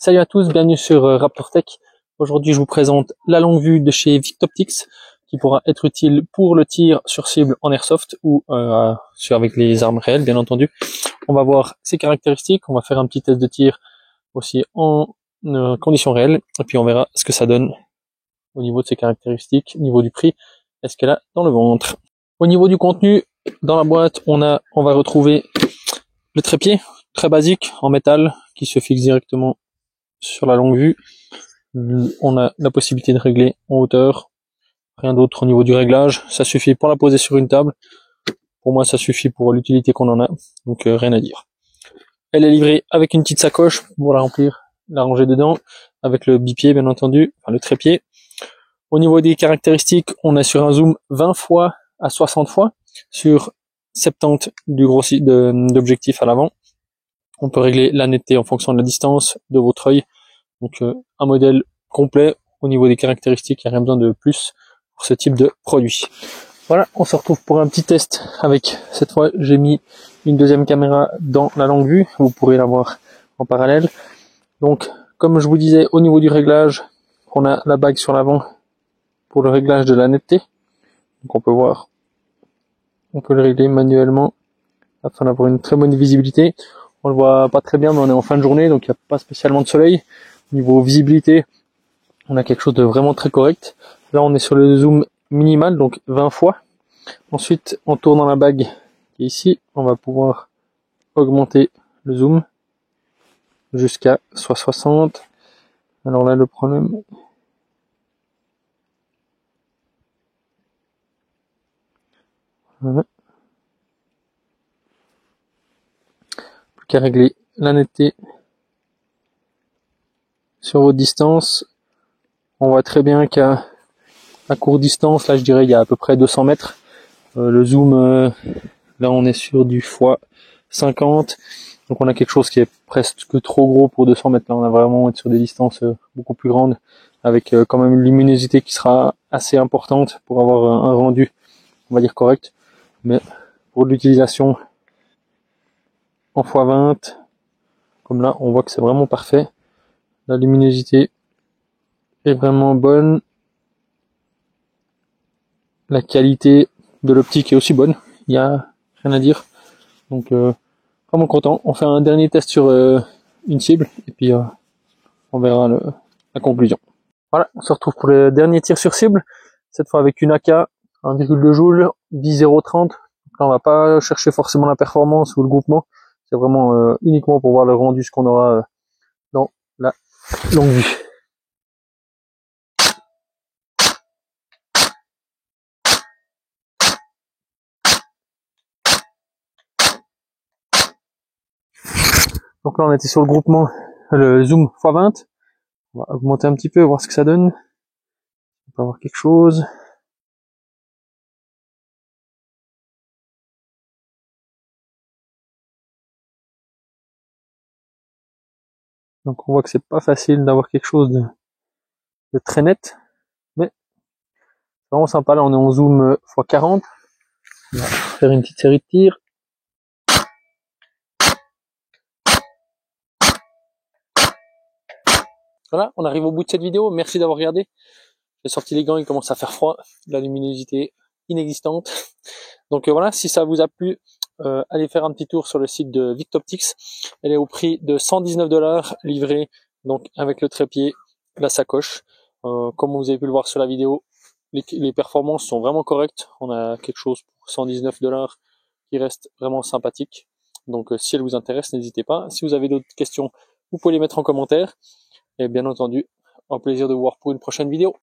Salut à tous, bienvenue sur Raptor Tech. Aujourd'hui, je vous présente la longue vue de chez Victoptics qui pourra être utile pour le tir sur cible en airsoft ou avec les armes réelles, bien entendu. On va voir ses caractéristiques, on va faire un petit test de tir aussi en conditions réelles et puis on verra ce que ça donne au niveau de ses caractéristiques, au niveau du prix, est-ce qu'elle a dans le ventre. Au niveau du contenu, dans la boîte, on va retrouver le trépied, très basique, en métal, qui se fixe directement sur la longue vue. On a la possibilité de régler en hauteur, rien d'autre au niveau du réglage, ça suffit pour la poser sur une table. Pour moi, ça suffit pour l'utilité qu'on en a, donc rien à dire. Elle est livrée avec une petite sacoche pour la remplir, la ranger dedans, avec le bipied bien entendu, enfin le trépied. Au niveau des caractéristiques, on est sur un zoom 20 fois à 60 fois, sur 70 d'objectif à l'avant. On peut régler la netteté en fonction de la distance de votre œil. Donc un modèle complet au niveau des caractéristiques, il n'y a rien besoin de plus pour ce type de produit. Voilà, on se retrouve pour un petit test avec, cette fois j'ai mis une deuxième caméra dans la longue vue, vous pourrez la voir en parallèle. Donc comme je vous disais, au niveau du réglage, on a la bague sur l'avant pour le réglage de la netteté. Donc on peut voir, on peut le régler manuellement afin d'avoir une très bonne visibilité. On le voit pas très bien, mais on est en fin de journée, donc il n'y a pas spécialement de soleil. Niveau visibilité, on a quelque chose de vraiment très correct. Là, on est sur le zoom minimal, donc 20 fois. Ensuite, en tournant la bague qui est ici, on va pouvoir augmenter le zoom jusqu'à soit 60. Alors là, le problème... Voilà. Plus qu'à régler la netteté sur votre distance. On voit très bien qu'à courte distance, là je dirais il y a à peu près 200 mètres. Le zoom, là on est sur du x50. Donc on a quelque chose qui est presque trop gros pour 200 mètres. Là on a vraiment être sur des distances beaucoup plus grandes, avec quand même une luminosité qui sera assez importante pour avoir un rendu, on va dire, correct. Mais pour l'utilisation en x20, comme là on voit que c'est vraiment parfait. La luminosité est vraiment bonne. La qualité de l'optique est aussi bonne. Il n'y a rien à dire. Donc vraiment content. On fait un dernier test sur une cible et puis on verra la conclusion. Voilà, on se retrouve pour le dernier tir sur cible, cette fois avec une AK 1,2 joules, 10-0-30. Là, on va pas chercher forcément la performance ou le groupement, c'est vraiment uniquement pour voir le rendu, ce qu'on aura dans la longue vue. Donc là on était sur le groupement, le zoom x20. On va augmenter un petit peu, voir ce que ça donne. On peut avoir quelque chose. Donc on voit que c'est pas facile d'avoir quelque chose de très net, mais c'est vraiment sympa. Là on est en zoom x40. On va faire une petite série de tirs. Voilà, on arrive au bout de cette vidéo. Merci d'avoir regardé. J'ai sorti les gants, il commence à faire froid. La luminosité inexistante. Donc voilà, si ça vous a plu, allez faire un petit tour sur le site de Victoptics. Elle est au prix de 119 $, livrée donc avec le trépied, la sacoche. Comme vous avez pu le voir sur la vidéo, les performances sont vraiment correctes. On a quelque chose pour 119 $ qui reste vraiment sympathique. Donc si elle vous intéresse, n'hésitez pas. Si vous avez d'autres questions, vous pouvez les mettre en commentaire. Et bien entendu, un plaisir de vous voir pour une prochaine vidéo.